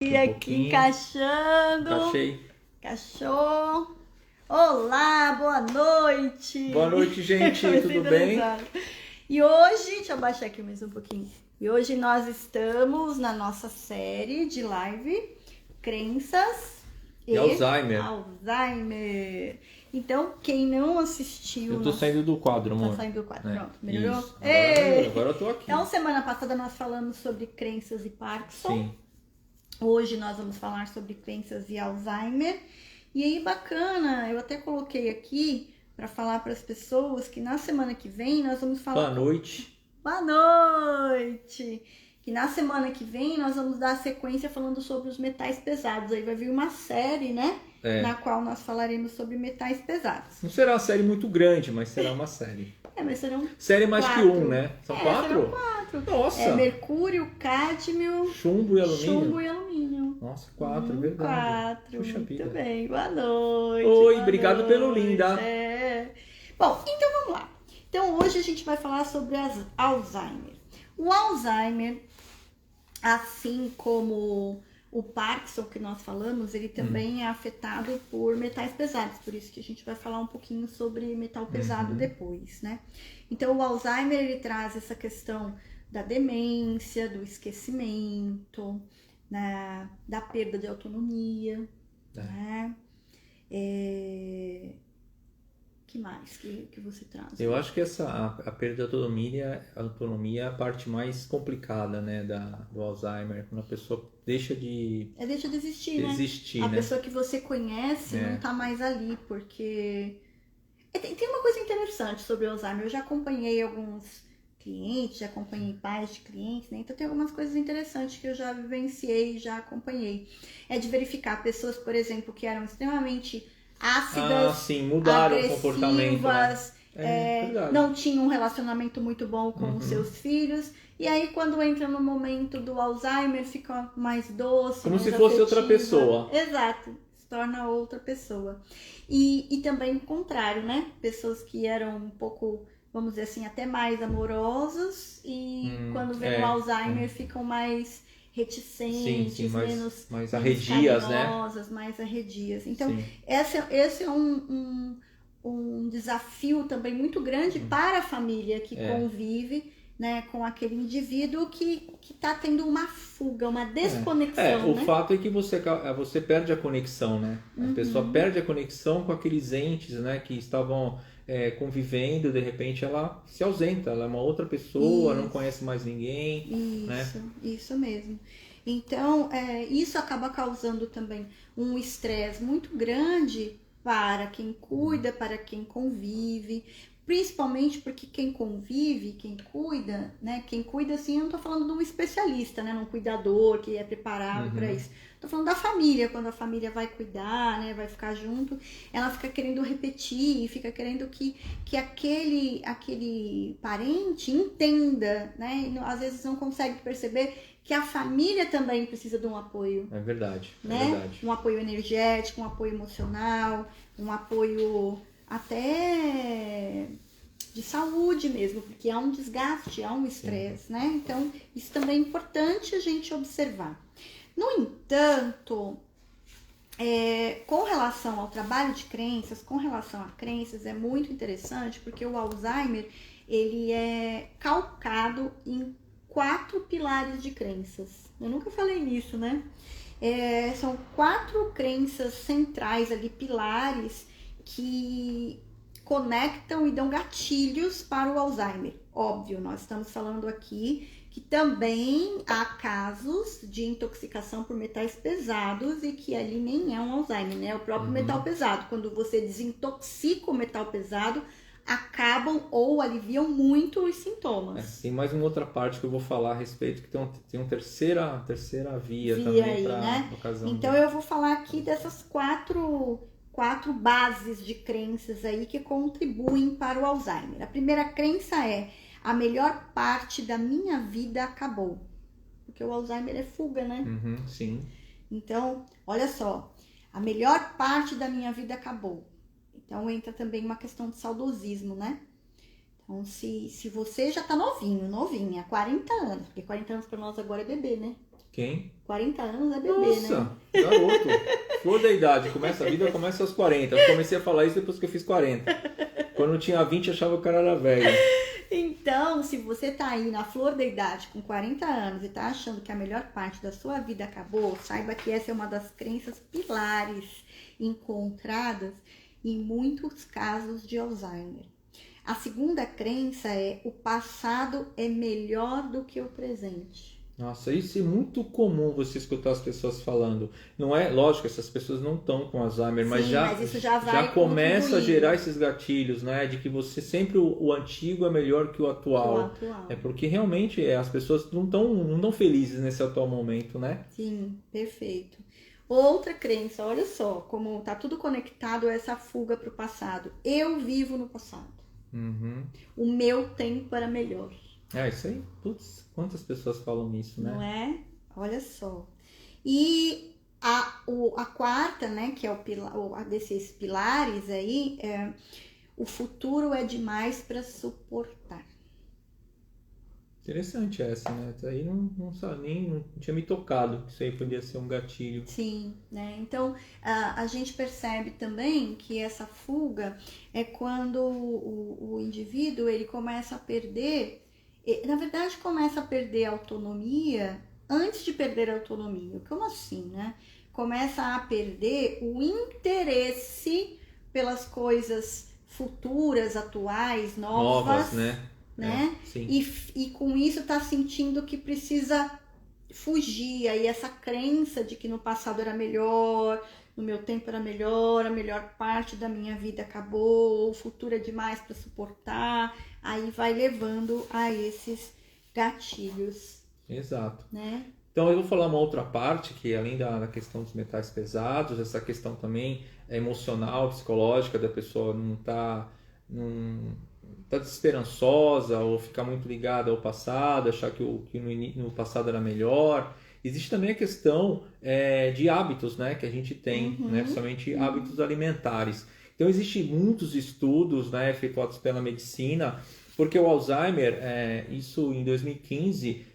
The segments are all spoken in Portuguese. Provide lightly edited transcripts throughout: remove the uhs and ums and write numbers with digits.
E aqui encaixando. Encaixei. Encaixou. Olá, boa noite. Boa noite, gente. Tudo bem? E hoje, deixa eu abaixar aqui mais um pouquinho. E hoje nós estamos na nossa série de live Crenças e Alzheimer. Então, quem não assistiu... Eu tô saindo do quadro, amor. Tá saindo do quadro, pronto. Melhorou? Agora eu tô aqui. Então, semana passada nós falamos sobre crenças e Parkinson. Sim. Hoje nós vamos falar sobre crenças e Alzheimer. E aí, bacana, eu até coloquei aqui para falar para as pessoas que na semana que vem nós vamos falar... Boa noite. Boa noite! Que na semana que vem nós vamos dar a sequência falando sobre os metais pesados. Aí vai vir uma série, né? Na qual nós falaremos sobre metais pesados. Não será uma série muito grande, mas será uma série. Mas serão série mais 4. Que um, né? São 4? Serão 4. Nossa! Mercúrio, cádmio, chumbo e alumínio. Chumbo e alumínio. Nossa, 4, verdade. 4. Puxa Muito vida. bem. Boa noite. Oi, boa obrigado noite. pelo linda. Bom, então vamos lá. Então hoje a gente vai falar sobre Alzheimer. O Alzheimer, assim como o Parkinson que nós falamos, ele também é afetado por metais pesados. Por isso que a gente vai falar um pouquinho sobre metal pesado depois, né? Então o Alzheimer, ele traz essa questão da demência, do esquecimento, né? Da perda de autonomia, né? Que mais que você traz? Eu acho que a perda de autonomia é a parte mais complicada, né, do Alzheimer, quando a pessoa deixa de existir, né? A pessoa que você conhece não tá mais ali, porque tem uma coisa interessante sobre o Alzheimer. Eu já acompanhei alguns clientes, já acompanhei pais de clientes, né? Então tem algumas coisas interessantes que eu já vivenciei, já acompanhei. É de verificar pessoas, por exemplo, que eram extremamente ácidas, sim, mudaram o comportamento, né? Não tinham um relacionamento muito bom com os seus filhos, e aí quando entra no momento do Alzheimer fica mais doce, como mais se fosse afetiva. outra pessoa. Exato, se torna outra pessoa. E também o contrário, né? Pessoas que eram um pouco, vamos dizer assim, até mais amorosas, e quando vem o Alzheimer ficam mais reticentes, mais arredias, carinhosas, né? Mais arredias. Então, esse é um desafio também muito grande para a família que convive, né, com aquele indivíduo que está tendo uma fuga, uma desconexão. O fato é que você perde a conexão, né? A pessoa perde a conexão com aqueles entes, né, que estavam convivendo, de repente ela se ausenta, ela é uma outra pessoa, não conhece mais ninguém. Isso mesmo. Então, isso acaba causando também um estresse muito grande para quem cuida, para quem convive, principalmente porque quem convive, quem cuida, né? Quem cuida, assim, eu não tô falando de um especialista, né? Um cuidador que é preparado para isso. Tô falando da família, quando a família vai cuidar, né? Vai ficar junto, ela fica querendo repetir, fica querendo que aquele parente entenda, né? E às vezes não consegue perceber que a família também precisa de um apoio. É verdade, né? É verdade. Um apoio energético, um apoio emocional, um apoio até de saúde mesmo, porque há um desgaste, há um estresse, né? Então, isso também é importante a gente observar. No entanto, com relação ao trabalho de crenças, com relação a crenças, é muito interessante, porque o Alzheimer, ele é calcado em 4 pilares de crenças. Eu nunca falei nisso, né? São 4 crenças centrais ali, pilares, que conectam e dão gatilhos para o Alzheimer. Óbvio, nós estamos falando aqui que também há casos de intoxicação por metais pesados e que ali nem é um Alzheimer, né? É o próprio metal pesado. Quando você desintoxica o metal pesado, acabam ou aliviam muito os sintomas. Tem mais uma outra parte que eu vou falar a respeito, que tem uma terceira via também para né? ocasião. Então eu vou falar aqui dessas 4 bases de crenças aí que contribuem para o Alzheimer. A primeira crença é: a melhor parte da minha vida acabou. Porque o Alzheimer é fuga, né? Sim. Então, olha só, a melhor parte da minha vida acabou. Então entra também uma questão de saudosismo, né? Então, se você já tá novinha, 40 anos, porque 40 anos para nós agora é bebê, né? Quem? 40 anos é bebê, Nossa, né? garoto. Flor da idade. A vida começa aos 40. Eu comecei a falar isso depois que eu fiz 40. Quando eu tinha 20, eu achava que o cara era velho. Então, se você tá aí na flor da idade com 40 anos e tá achando que a melhor parte da sua vida acabou, saiba que essa é uma das crenças pilares encontradas em muitos casos de Alzheimer. A segunda crença é: o passado é melhor do que o presente. Nossa, isso é muito comum você escutar as pessoas falando. Não é, lógico, essas pessoas não estão com Alzheimer, mas Sim, já, mas isso já vai começa a contribuindo. gerar esses gatilhos, né? De que você sempre o antigo é melhor que o atual. O atual. É porque realmente as pessoas não estão felizes nesse atual momento, né? Sim, perfeito. Outra crença, olha só como tá tudo conectado a essa fuga para o passado. Eu vivo no passado. Uhum. O meu tempo era melhor. É isso aí. Putz, quantas pessoas falam isso, né? Não é? Olha só. E a quarta, né, que é desses pilares aí, o futuro é demais para suportar. Interessante essa, né? Isso aí não tinha me tocado que isso aí podia ser um gatilho. Sim, né? Então a gente percebe também que essa fuga é quando o indivíduo ele começa a perder, na verdade começa a perder a autonomia antes de perder a autonomia. Como assim, né? Começa a perder o interesse pelas coisas futuras, atuais, novas, né? né? Sim. E com isso tá sentindo que precisa fugir. Aí essa crença de que no passado era melhor, no meu tempo era melhor, a melhor parte da minha vida acabou, o futuro é demais para suportar, aí vai levando a esses gatilhos. Exato. Né? Então eu vou falar uma outra parte que além da questão dos metais pesados, essa questão também emocional, psicológica da pessoa não tá desesperançosa ou ficar muito ligada ao passado, achar que no passado era melhor. Existe também a questão de hábitos, né, que a gente tem, né, principalmente hábitos alimentares. Então existem muitos estudos, né, efetuados pela medicina, porque o Alzheimer, isso em 2015,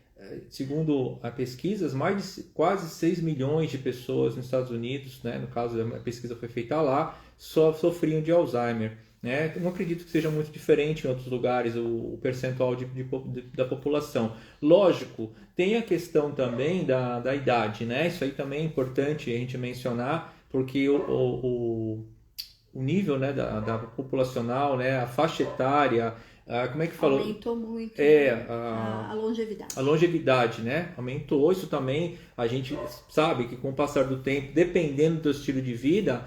segundo a pesquisas, mais de quase 6 milhões de pessoas nos Estados Unidos, né, no caso a pesquisa foi feita lá, só sofriam de Alzheimer. Né? Eu não acredito que seja muito diferente em outros lugares o percentual da população. Lógico, tem a questão também da idade, né? Isso aí também é importante a gente mencionar, porque o nível, né, da populacional, né, a faixa etária, como é que falou? Aumentou muito a longevidade. A longevidade, né? Aumentou. Isso também a gente sabe que com o passar do tempo, dependendo do estilo de vida,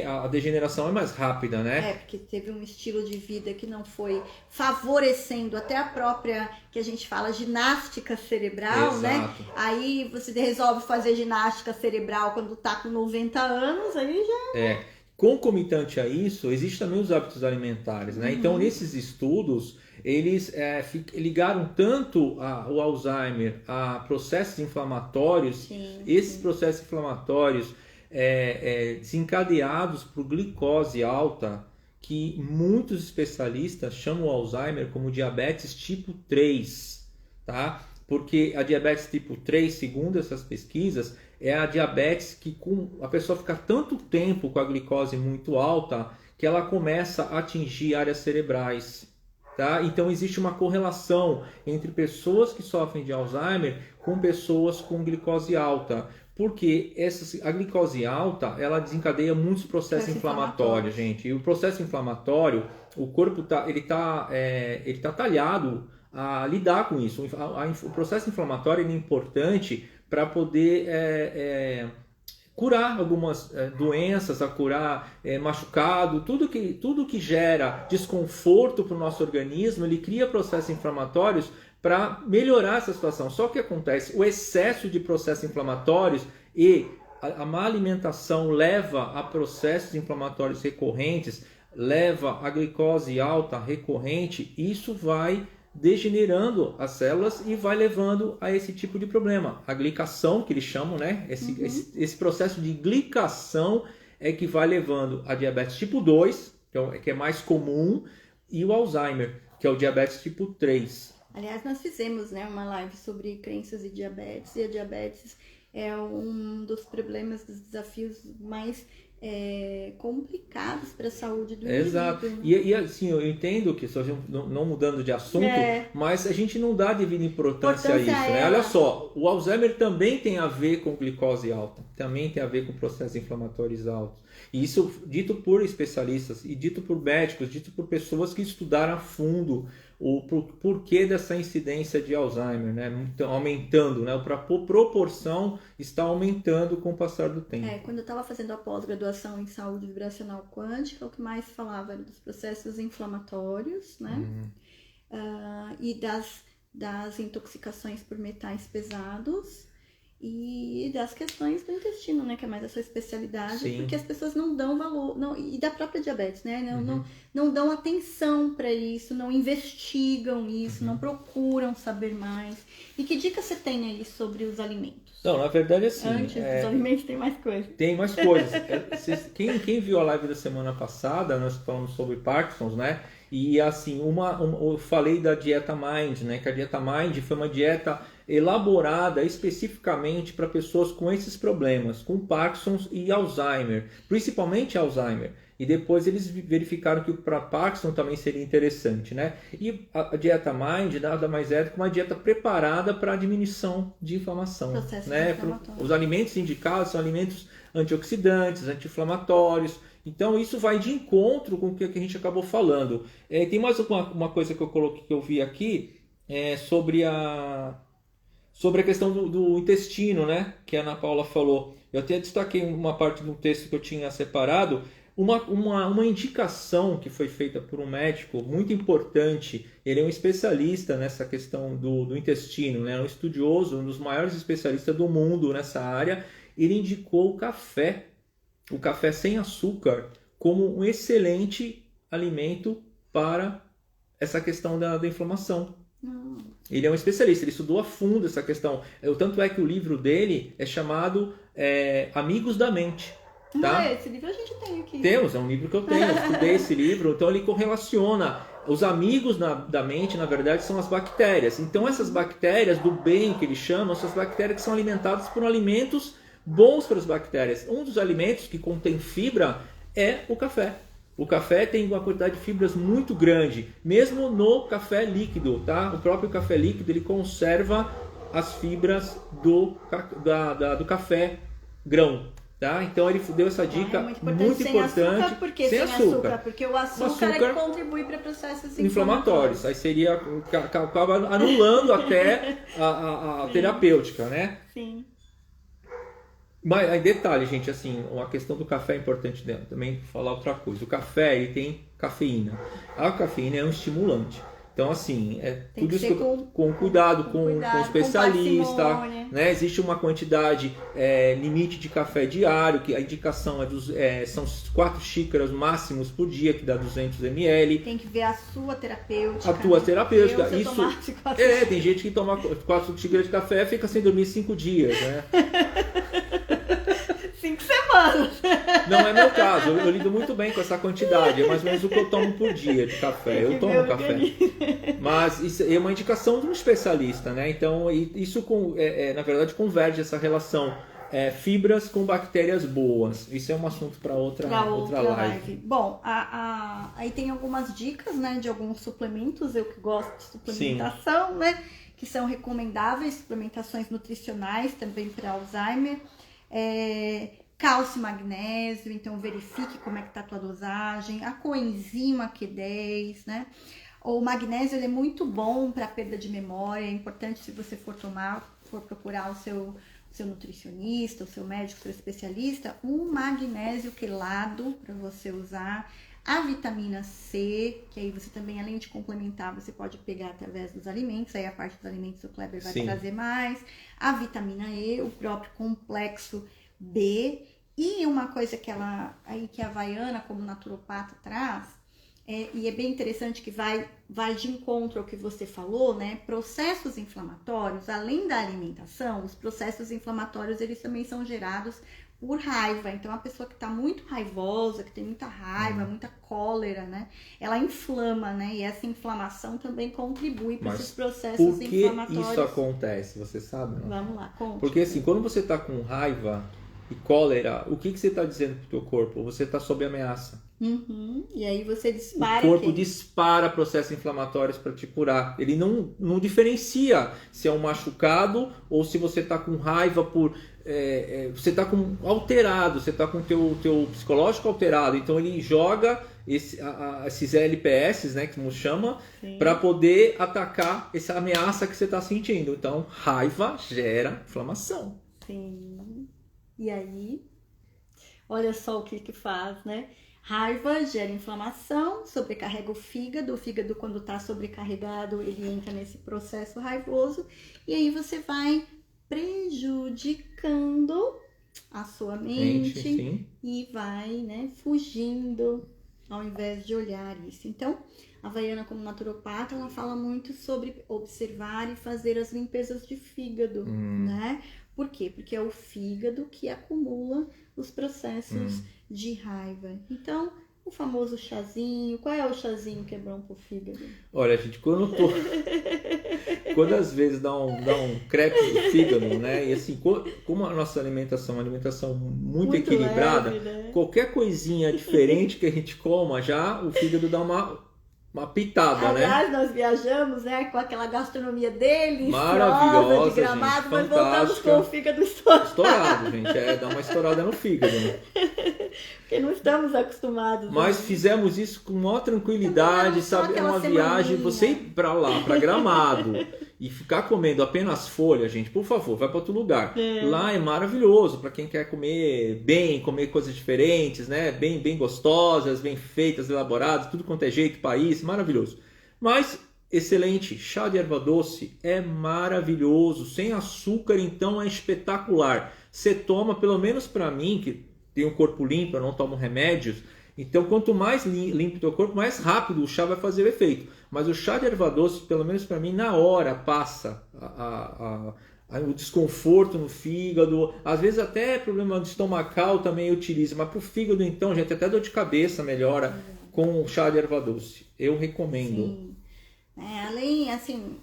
a degeneração é mais rápida, né? Porque teve um estilo de vida que não foi favorecendo até a própria, que a gente fala, ginástica cerebral, né? Exato. Aí você resolve fazer ginástica cerebral quando tá com 90 anos, aí já... Concomitante a isso, existem também os hábitos alimentares, né? Então, nesses estudos, eles ligaram tanto o Alzheimer a processos inflamatórios, esses processos inflamatórios desencadeados por glicose alta, que muitos especialistas chamam o Alzheimer como diabetes tipo 3, tá? Porque a diabetes tipo 3, segundo essas pesquisas, é a diabetes que a pessoa fica tanto tempo com a glicose muito alta que ela começa a atingir áreas cerebrais. Tá? Então existe uma correlação entre pessoas que sofrem de Alzheimer com pessoas com glicose alta. Porque a glicose alta, ela desencadeia muitos processos inflamatórios, gente. E o processo inflamatório, o corpo tá talhado a lidar com isso. O processo inflamatório é importante para poder curar algumas doenças, a curar machucado, tudo que gera desconforto para o nosso organismo, ele cria processos inflamatórios para melhorar essa situação. Só que acontece, o excesso de processos inflamatórios e a má alimentação leva a processos inflamatórios recorrentes, leva a glicose alta recorrente, isso vai degenerando as células e vai levando a esse tipo de problema. A glicação, que eles chamam, né? Esse processo de glicação é que vai levando a diabetes tipo 2, que é mais comum, e o Alzheimer, que é o diabetes tipo 3. Aliás, nós fizemos, né, uma live sobre crenças e a diabetes é um dos problemas, dos desafios mais complicados para a saúde do indivíduo. Exato. E assim, eu entendo que, não mudando de assunto, mas a gente não dá devida importância a isso, né? Olha só, o Alzheimer também tem a ver com glicose alta, também tem a ver com processos inflamatórios altos. E isso dito por especialistas, e dito por médicos, dito por pessoas que estudaram a fundo o porquê dessa incidência de Alzheimer, né? Então, aumentando, né? A proporção está aumentando com o passar do tempo. Quando eu estava fazendo a pós-graduação em saúde vibracional quântica, o que mais falava era dos processos inflamatórios, né? E das intoxicações por metais pesados e das questões do intestino, né? Que é mais a sua especialidade. Sim. Porque as pessoas não dão valor, e da própria diabetes, né? Não dão atenção para isso, não investigam isso, não procuram saber mais. E que dica você tem aí sobre os alimentos? Não, na verdade, assim... Antes dos alimentos tem mais coisas. Tem mais coisas. Quem viu a live da semana passada, nós falamos sobre Parkinson's, né? E assim, eu falei da dieta Mind, né? Que a dieta Mind foi uma dieta elaborada especificamente para pessoas com esses problemas, com Parkinson's e Alzheimer, principalmente Alzheimer. E depois eles verificaram que para Parkinson também seria interessante, né? E a dieta Mind nada mais é do que uma dieta preparada para a diminuição de inflamação, né? Os alimentos indicados são alimentos antioxidantes, anti-inflamatórios. Então isso vai de encontro com o que a gente acabou falando. Tem mais uma coisa que eu vi aqui sobre a questão do intestino, né? Que a Ana Paula falou. Eu até destaquei uma parte do texto que eu tinha separado. Uma indicação que foi feita por um médico muito importante, ele é um especialista nessa questão do intestino, né? Um estudioso, um dos maiores especialistas do mundo nessa área. Ele indicou o café sem açúcar, como um excelente alimento para essa questão da inflamação. Ele é um especialista, ele estudou a fundo essa questão. Tanto é que o livro dele é chamado Amigos da Mente. Tá? Esse livro a gente tem aqui. Temos, é um livro que eu tenho, eu estudei esse livro, então ele correlaciona. Os amigos da mente, na verdade, são as bactérias. Então essas bactérias do bem que ele chama, são as bactérias que são alimentadas por alimentos bons para as bactérias. Um dos alimentos que contém fibra é o café. O café tem uma quantidade de fibras muito grande, mesmo no café líquido, tá? O próprio café líquido ele conserva as fibras do café grão. Tá? Então ele deu essa dica muito importante. Sem açúcar, por que sem açúcar? Porque o açúcar contribui para processos inflamatórios. Aí seria, acaba anulando até a terapêutica, né? Sim. Mas aí detalhe, gente, assim, a questão do café é importante também falar outra coisa. O café, ele tem cafeína. A cafeína é um estimulante. Então, assim, tudo isso com cuidado, com especialista, né? Existe uma quantidade limite de café diário, que a indicação são 4 xícaras máximos por dia, que dá 200 ml. Tem que ver a sua terapêutica. A tua terapêutica. Tem gente que toma 4 xícaras de café e fica sem dormir 5 dias, né? 5 semanas. Não é meu caso, eu lido muito bem com essa quantidade, é mais ou menos o que eu tomo por dia de café. Eu tomo café. Mas isso é uma indicação de um especialista, né? Então isso na verdade converge essa relação fibras com bactérias boas. Isso é um assunto para outra live. Bom, aí tem algumas dicas, né, de alguns suplementos, eu que gosto de suplementação, sim, né? Que são recomendáveis, suplementações nutricionais também para Alzheimer. Cálcio e magnésio, então verifique como é que tá a tua dosagem. A coenzima Q10, né? O magnésio ele é muito bom para perda de memória, é importante se você for procurar o seu nutricionista, o seu médico, o seu especialista, um magnésio quelado para você usar. A vitamina C, que aí você também, além de complementar, você pode pegar através dos alimentos, aí a parte dos alimentos o Kleber vai trazer mais. A vitamina E, o próprio complexo B, e uma coisa que a Havaiana, como naturopata, traz, e é bem interessante que vai de encontro ao que você falou, né? Processos inflamatórios, além da alimentação, os processos inflamatórios, eles também são gerados por raiva. Então, a pessoa que está muito raivosa, que tem muita raiva, muita cólera, né? Ela inflama, né? E essa inflamação também contribui para esses processos inflamatórios. Por que isso acontece? Você sabe? Não? Vamos lá, conte. Porque assim, quando você está com raiva e cólera, o que você está dizendo para o teu corpo? Você está sob ameaça. E aí você dispara. O corpo dispara processos inflamatórios para te curar. Ele não diferencia se é um machucado ou se você está com raiva por... você está alterado, você está com o teu psicológico alterado. Então ele joga esses LPS, né, que nos chama, para poder atacar essa ameaça que você está sentindo. Então, raiva gera inflamação. Sim. E aí, olha só o que faz, né? Raiva gera inflamação, sobrecarrega o fígado. O fígado, quando está sobrecarregado, ele entra nesse processo raivoso. E aí você vai prejudicando a sua mente e vai, né, fugindo ao invés de olhar isso. Então, a Vaiana, como naturopata, ela fala muito sobre observar e fazer as limpezas de fígado, né? Por quê? Porque é o fígado que acumula os processos de raiva. Então, o famoso chazinho. Qual é o chazinho que é bom pro fígado? Olha, gente, quando quando às vezes dá um crepe no fígado, né? E assim, como a nossa alimentação é uma alimentação muito equilibrada, leve, né? Qualquer coisinha diferente que a gente coma, já o fígado dá uma pitada, Aliás, né? nós viajamos, né, com aquela gastronomia deliciosa Maravilhosa, de Gramado, gente, mas voltamos fantástica. com o fígado estourado. Estourado, gente. Dá uma estourada no fígado, né? Porque não estamos acostumados. Mas né? fizemos isso com maior tranquilidade, sabe? É uma viagem, você ir pra lá, pra Gramado, e ficar comendo apenas folha, gente, por favor, vai para outro lugar. Lá é maravilhoso para quem quer comer bem, comer coisas diferentes, né? Bem gostosas, bem feitas, elaboradas, tudo quanto é jeito, país, maravilhoso. Mas excelente, chá de erva doce é maravilhoso, sem açúcar, então é espetacular. Você toma, pelo menos para mim, que tem um corpo limpo, eu não tomo remédios. Então, quanto mais limpo o teu corpo, mais rápido o chá vai fazer o efeito. Mas o chá de erva doce, pelo menos para mim, na hora passa o desconforto no fígado. Às vezes até problema estomacal também eu utilizo. Mas para o fígado, então, gente, até dor de cabeça melhora com o chá de erva doce. Eu recomendo. Sim. Além, assim,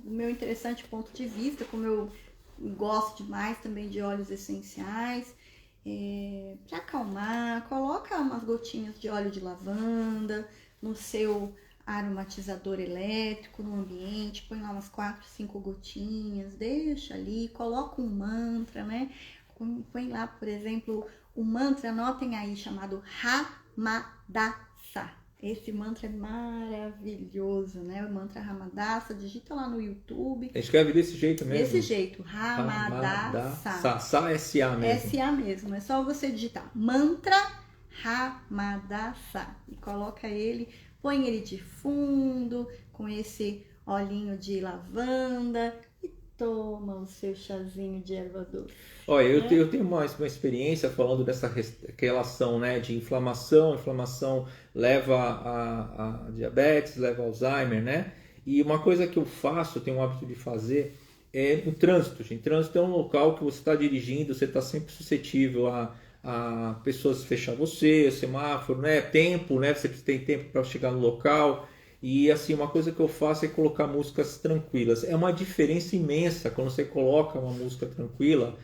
o meu interessante ponto de vista, como eu gosto demais também de óleos essenciais, para acalmar, coloca umas gotinhas de óleo de lavanda no seu aromatizador elétrico no ambiente, põe lá umas 4, 5 gotinhas, deixa ali, coloca um mantra, né? Põe lá, por exemplo, o mantra, anotem aí, chamado Ramadasa. Esse mantra é maravilhoso, né? O mantra Ramadasa, digita lá no YouTube. Escreve desse jeito mesmo? Desse jeito, Ramadasa. S-A mesmo. S-A mesmo, é só você digitar mantra Ramadasa e coloca ele, põe ele de fundo com esse olhinho de lavanda e toma o seu chazinho de erva doce. Olha, eu tenho uma experiência falando dessa relação, né, de inflamação. Inflamação leva a diabetes, leva a Alzheimer, né? E uma coisa que eu faço, eu tenho o hábito de fazer, é no trânsito. Gente. Trânsito é um local que você está dirigindo, você está sempre suscetível a pessoas fechar você, semáforo, né? Tempo, né? Você tem tempo para chegar no local. E assim, uma coisa que eu faço é colocar músicas tranquilas. É uma diferença imensa quando você coloca uma música tranquila,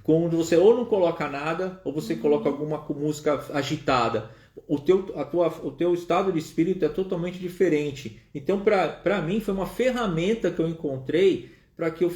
quando você ou não coloca nada, ou você coloca alguma música agitada. O teu estado de espírito é totalmente diferente. Então, para mim, foi uma ferramenta que eu encontrei para que eu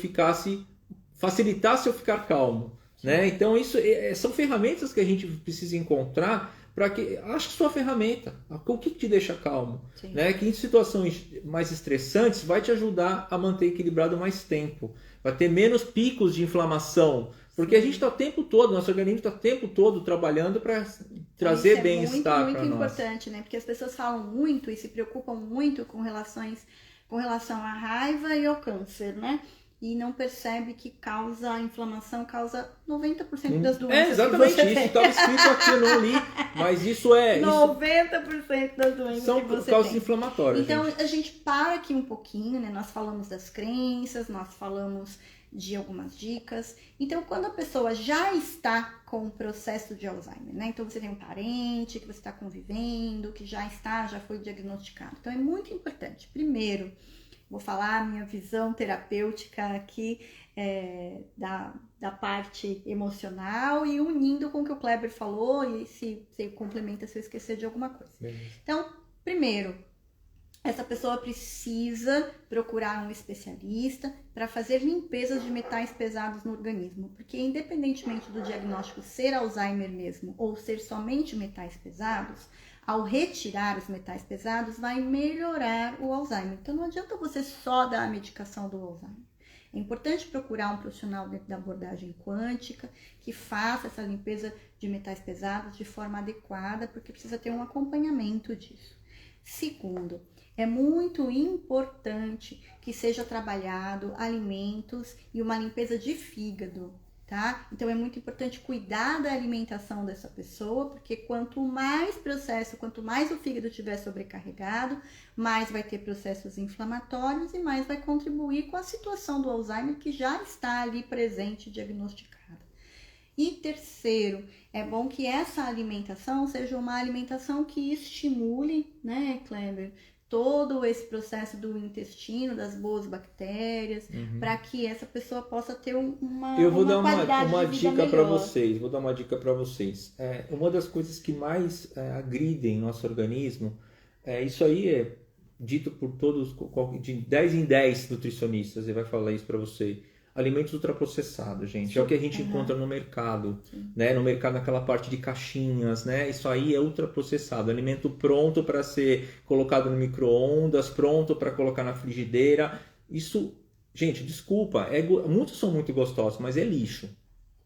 facilitasse eu ficar calmo. Né? Então, isso são ferramentas que a gente precisa encontrar para que... Acho que sua ferramenta. O que te deixa calmo? Né? Que em situações mais estressantes vai te ajudar a manter equilibrado mais tempo. Vai ter menos picos de inflamação. Porque a gente está o tempo todo, nosso organismo está o tempo todo trabalhando para trazer bem-estar para nós. Muito importante, né? Porque as pessoas falam muito e se preocupam muito com relação à raiva e ao câncer, né? e não percebe que causa inflamação, causa 90% das doenças. Exatamente que você isso. tem. Estava escrito aqui, eu não li, mas isso é... 90% das doenças São que você causas tem. inflamatórias. Então, gente. a gente para aqui um pouquinho, né? Nós falamos das crenças, nós falamos de algumas dicas. Então, quando a pessoa já está com o processo de Alzheimer, né? Então, você tem um parente que você está convivendo, que já foi diagnosticado. Então, é muito importante. Primeiro, vou falar a minha visão terapêutica aqui da parte emocional e unindo com o que o Kleber falou e se complementa se eu esquecer de alguma coisa. Beleza. Então, primeiro, essa pessoa precisa procurar um especialista para fazer limpezas de metais pesados no organismo, porque independentemente do diagnóstico ser Alzheimer mesmo ou ser somente metais pesados, ao retirar os metais pesados vai melhorar o Alzheimer. Então não adianta você só dar a medicação do Alzheimer. É importante procurar um profissional dentro da abordagem quântica que faça essa limpeza de metais pesados de forma adequada, porque precisa ter um acompanhamento disso. Segundo, é muito importante que seja trabalhado alimentos e uma limpeza de fígado, tá? Então é muito importante cuidar da alimentação dessa pessoa, porque quanto mais o fígado estiver sobrecarregado, mais vai ter processos inflamatórios e mais vai contribuir com a situação do Alzheimer que já está ali presente, diagnosticada. E terceiro, é bom que essa alimentação seja uma alimentação que estimule, né, Kleber, todo esse processo do intestino, das boas bactérias, para que essa pessoa possa ter uma Eu vou dar uma dica para vocês. Vou dar uma dica para vocês. Uma das coisas que mais agridem nosso organismo, isso aí é dito por todos, de 10 em 10 nutricionistas, ele vai falar isso para você. Alimentos ultraprocessados, gente. É o que a gente encontra no mercado, né? No mercado, naquela parte de caixinhas, né? Isso aí é ultraprocessado. Alimento pronto para ser colocado no micro-ondas, pronto para colocar na frigideira. Isso, gente, desculpa, muitos são muito gostosos, mas é lixo.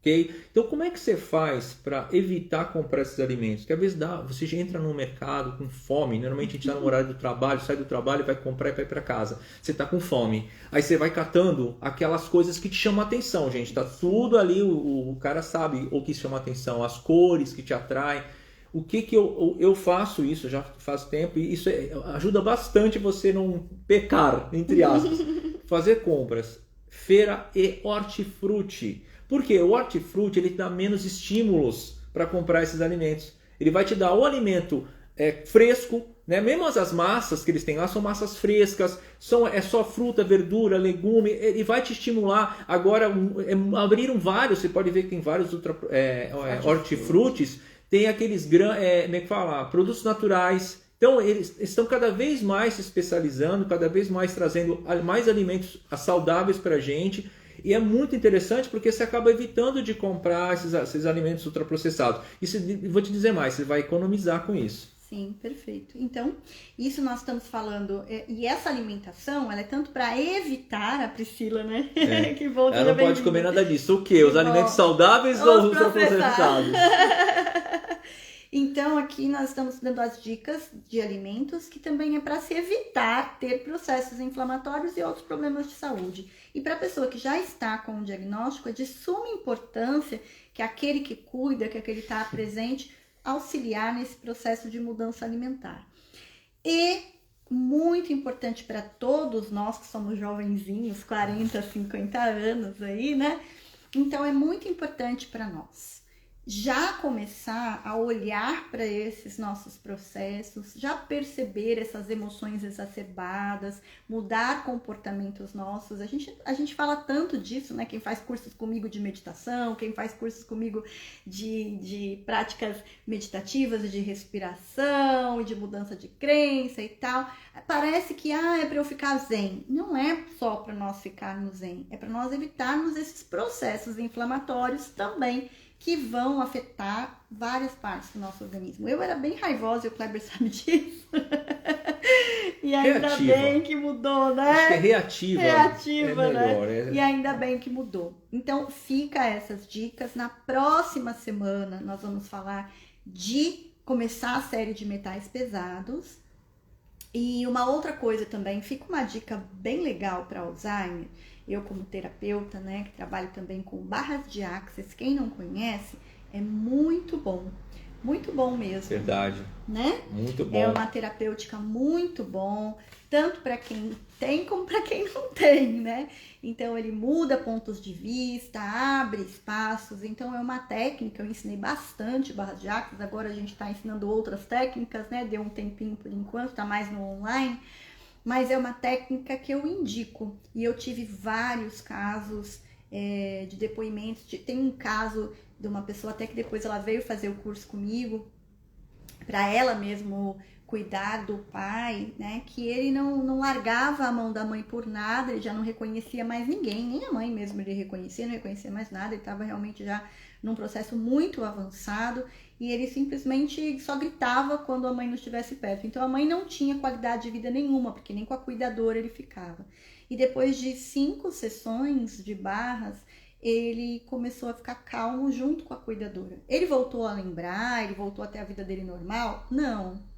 Okay? Então, como é que você faz para evitar comprar esses alimentos? Porque às vezes você já entra no mercado com fome, normalmente a gente está no horário do trabalho, sai do trabalho, vai comprar e vai para casa. Você está com fome. Aí você vai catando aquelas coisas que te chamam a atenção, gente. Está tudo ali, o cara sabe o que chama a atenção, as cores que te atraem. O que eu faço isso já faz tempo e isso ajuda bastante você não pecar, entre aspas. Fazer compras. Feira e hortifruti. Porque o hortifruti ele dá menos estímulos para comprar esses alimentos. Ele vai te dar o alimento fresco, né? Mesmo as massas que eles têm lá são massas frescas, é só fruta, verdura, legume, ele vai te estimular. Agora, abriram vários, você pode ver que tem vários hortifrutis, tem aqueles produtos naturais. Então, eles estão cada vez mais se especializando, cada vez mais trazendo mais alimentos saudáveis para a gente. E é muito interessante porque você acaba evitando de comprar esses alimentos ultraprocessados. E vou te dizer mais, você vai economizar com isso. Sim, perfeito. Então, isso nós estamos falando. E essa alimentação, ela é tanto para evitar a Priscila, né? Que volta. Ela não pode comer nada disso. O quê? Os alimentos saudáveis ou os ultraprocessados? Então, aqui nós estamos dando as dicas de alimentos que também é para se evitar ter processos inflamatórios e outros problemas de saúde. E para a pessoa que já está com o diagnóstico, é de suma importância que aquele que cuida, que aquele que está presente, auxiliar nesse processo de mudança alimentar. E muito importante para todos nós que somos jovenzinhos, 40, 50 anos aí, né? Então, é muito importante para nós já começar a olhar para esses nossos processos, já perceber essas emoções exacerbadas, mudar comportamentos nossos. A gente fala tanto disso, né? Quem faz cursos comigo de meditação, quem faz cursos comigo de práticas meditativas, de respiração, de mudança de crença e tal, parece que é para eu ficar zen. Não é só para nós ficarmos zen, é para nós evitarmos esses processos inflamatórios também, que vão afetar várias partes do nosso organismo. Eu era bem raivosa e o Kleber sabe disso. E ainda reativa. Bem que mudou, né? Acho que é reativa. Reativa, melhor, né? E ainda bem que mudou. Então, fica essas dicas. Na próxima semana, nós vamos falar de começar a série de metais pesados. E uma outra coisa também, fica uma dica bem legal para Alzheimer, eu como terapeuta, né, que trabalho também com barras de Access, quem não conhece, é muito bom mesmo. Verdade. Né? Muito bom. É uma terapêutica muito bom, tanto para quem tem como para quem não tem, né? Então ele muda pontos de vista, abre espaços, então é uma técnica, eu ensinei bastante barras de Access, agora a gente está ensinando outras técnicas, né? Deu um tempinho por enquanto, está mais no online, mas é uma técnica que eu indico, e eu tive vários casos de depoimentos, tem um caso de uma pessoa até que depois ela veio fazer o curso comigo, para ela mesmo cuidar do pai, né? Que ele não largava a mão da mãe por nada, ele já não reconhecia mais ninguém, nem a mãe mesmo ele reconhecia, não reconhecia mais nada, ele estava realmente já num processo muito avançado e ele simplesmente só gritava quando a mãe não estivesse perto. Então a mãe não tinha qualidade de vida nenhuma, porque nem com a cuidadora ele ficava. E depois de 5 sessões de barras, ele começou a ficar calmo junto com a cuidadora. Ele voltou a lembrar, ele voltou a ter a vida dele normal? Não.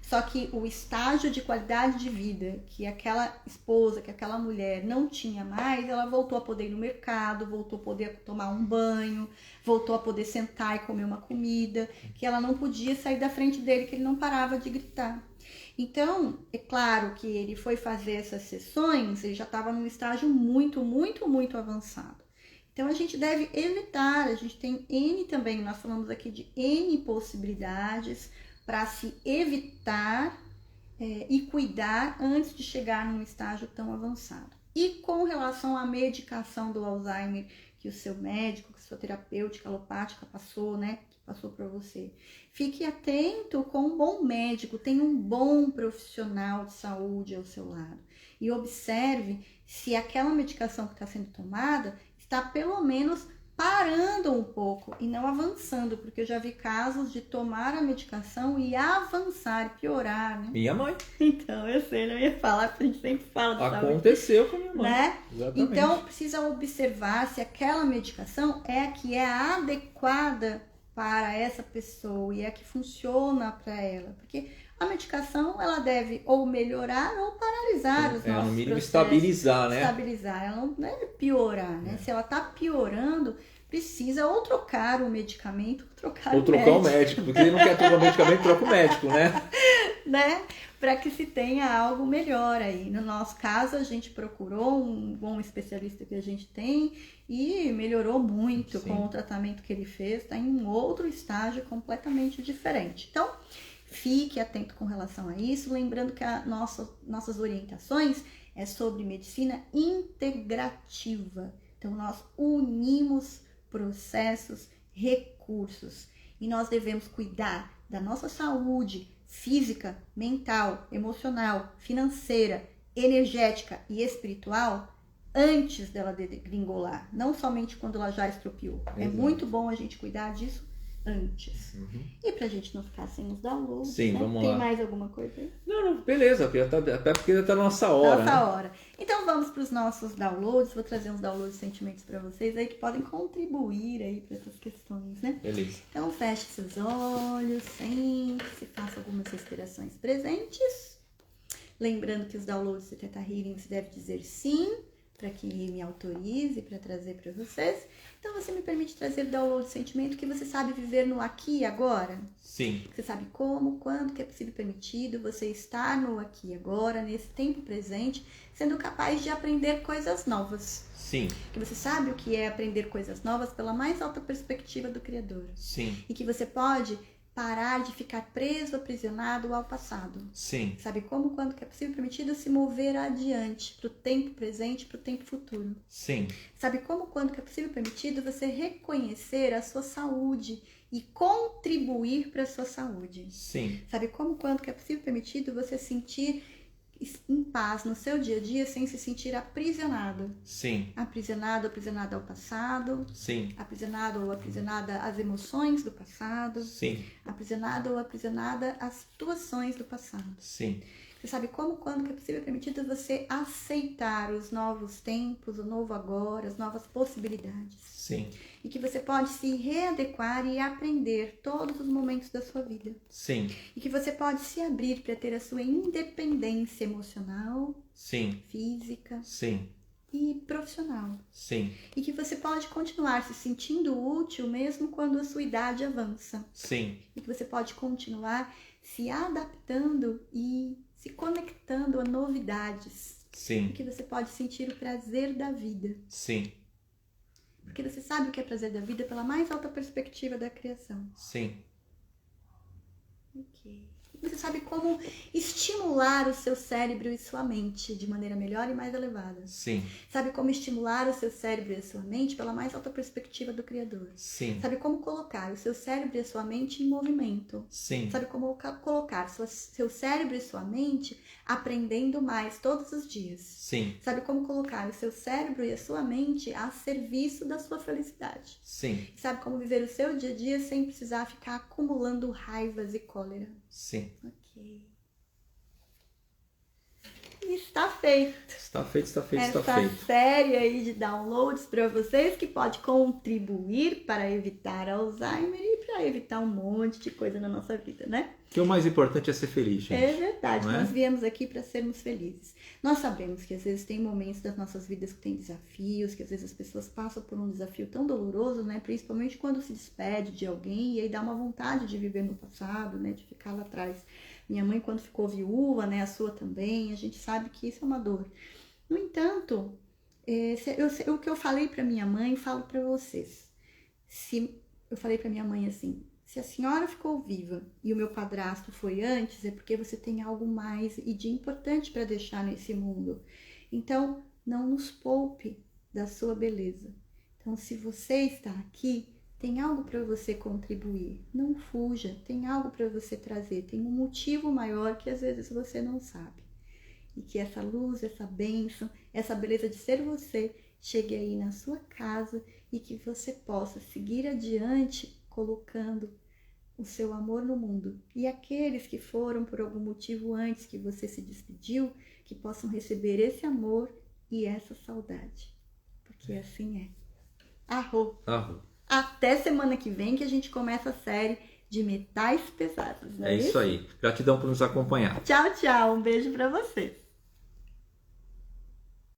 Só que o estágio de qualidade de vida que aquela esposa, que aquela mulher não tinha mais, ela voltou a poder ir no mercado, voltou a poder tomar um banho, voltou a poder sentar e comer uma comida, que ela não podia sair da frente dele, que ele não parava de gritar. Então, é claro que ele foi fazer essas sessões, ele já estava num estágio muito avançado. Então, a gente deve evitar, a gente tem N também, nós falamos aqui de N possibilidades para se evitar e cuidar antes de chegar num estágio tão avançado. E com relação à medicação do Alzheimer, que o seu médico, que a sua terapêutica alopática passou, né? Que passou para você. Fique atento com um bom médico, tenha um bom profissional de saúde ao seu lado. E observe se aquela medicação que está sendo tomada está pelo menos parando um pouco e não avançando, porque eu já vi casos de tomar a medicação e avançar, piorar, né? Minha mãe. Então, eu sei, não ia falar, porque a gente sempre fala de saúde. Aconteceu com a minha mãe. Né? Exatamente. Então, precisa observar se aquela medicação é a que é adequada para essa pessoa e é a que funciona para ela, porque a medicação, ela deve ou melhorar ou paralisar os nossos no mínimo processos. Estabilizar, né? Estabilizar, ela não deve piorar, né? Se ela tá piorando, precisa ou trocar o medicamento ou trocar o médico. Porque ele não quer trocar o medicamento, troca o médico, né? Né? Para que se tenha algo melhor aí. No nosso caso, a gente procurou um bom especialista que a gente tem e melhorou muito com o tratamento que ele fez, tá em um outro estágio completamente diferente. Então, fique atento com relação a isso, lembrando que nossas orientações é sobre medicina integrativa. Então, nós unimos processos, recursos e nós devemos cuidar da nossa saúde física, mental, emocional, financeira, energética e espiritual antes dela degringolar, não somente quando ela já estropiou. Exato. É muito bom a gente cuidar disso antes. E pra gente não ficar sem os downloads, sim, né? Vamos Tem lá. Mais alguma coisa aí? Não, beleza, até porque já tá na nossa hora. Hora. Então vamos para os nossos downloads. Vou trazer uns downloads de sentimentos para vocês aí que podem contribuir aí para essas questões, né? Beleza. Então feche seus olhos, sente-se, faça algumas respirações presentes. Lembrando que os downloads do Theta Healing você deve dizer sim, para que me autorize para trazer para vocês. Então você me permite trazer o download de sentimento que você sabe viver no aqui e agora? Sim. Você sabe como, quando que é possível e permitido você estar no aqui e agora, nesse tempo presente, sendo capaz de aprender coisas novas. Sim. Que você sabe o que é aprender coisas novas pela mais alta perspectiva do Criador. Sim. E que você pode parar de ficar preso, aprisionado ao passado. Sim. Sabe como, quando que é possível e permitido se mover adiante, para o tempo presente, para o tempo futuro. Sim. Sabe como, quando que é possível e permitido você reconhecer a sua saúde e contribuir para a sua saúde. Sim. Sabe como, quando que é possível e permitido você sentir em paz no seu dia a dia sem se sentir aprisionado. Sim. Aprisionado ao passado. Sim. Aprisionado ou aprisionada às emoções do passado. Sim. Aprisionado ou aprisionada às situações do passado. Sim. Você sabe como, quando que é possível e permitido você aceitar os novos tempos, o novo agora, as novas possibilidades. Sim. E que você pode se readequar e aprender todos os momentos da sua vida. Sim. E que você pode se abrir para ter a sua independência emocional, sim, física, sim, e profissional. Sim. E que você pode continuar se sentindo útil mesmo quando a sua idade avança. Sim. E que você pode continuar se adaptando e se conectando a novidades. Sim. E que você pode sentir o prazer da vida. Sim. Porque você sabe o que é prazer da vida pela mais alta perspectiva da criação. Sim. Ok. Você sabe como estimular o seu cérebro e sua mente de maneira melhor e mais elevada. Sim. Sabe como estimular o seu cérebro e a sua mente pela mais alta perspectiva do Criador. Sim. Sabe como colocar o seu cérebro e a sua mente em movimento. Sim. Sabe como colocar seu cérebro e sua mente aprendendo mais todos os dias. Sim. Sabe como colocar o seu cérebro e a sua mente a serviço da sua felicidade. Sim. Sabe como viver o seu dia a dia sem precisar ficar acumulando raivas e cólera. Sim. Ok. E está feito. Está feito, está feito, Essa está feito. série aí de downloads para vocês que pode contribuir para evitar Alzheimer e para evitar um monte de coisa na nossa vida, né? Que o mais importante é ser feliz, gente. É verdade, Não é? nós viemos aqui para sermos felizes. Nós sabemos que às vezes tem momentos das nossas vidas que tem desafios, que às vezes as pessoas passam por um desafio tão doloroso, né? Principalmente quando se despede de alguém e aí dá uma vontade de viver no passado, né? De ficar lá atrás. Minha mãe quando ficou viúva, né? A sua também, a gente sabe que isso é uma dor. No entanto, o que eu falei para minha mãe, falo para vocês. Eu falei para minha mãe assim, se a senhora ficou viva e o meu padrasto foi antes, é porque você tem algo mais e de importante para deixar nesse mundo. Então, não nos poupe da sua beleza. Então, se você está aqui, tem algo para você contribuir. Não fuja, tem algo para você trazer. Tem um motivo maior que às vezes você não sabe. E que essa luz, essa bênção, essa beleza de ser você chegue aí na sua casa e que você possa seguir adiante colocando o seu amor no mundo. E aqueles que foram por algum motivo antes que você se despediu, que possam receber esse amor e essa saudade. Porque assim é. Arro! Arro. Até semana que vem que a gente começa a série de metais pesados, não é É isso aí. Gratidão por nos acompanhar. Tchau, tchau. Um beijo pra vocês.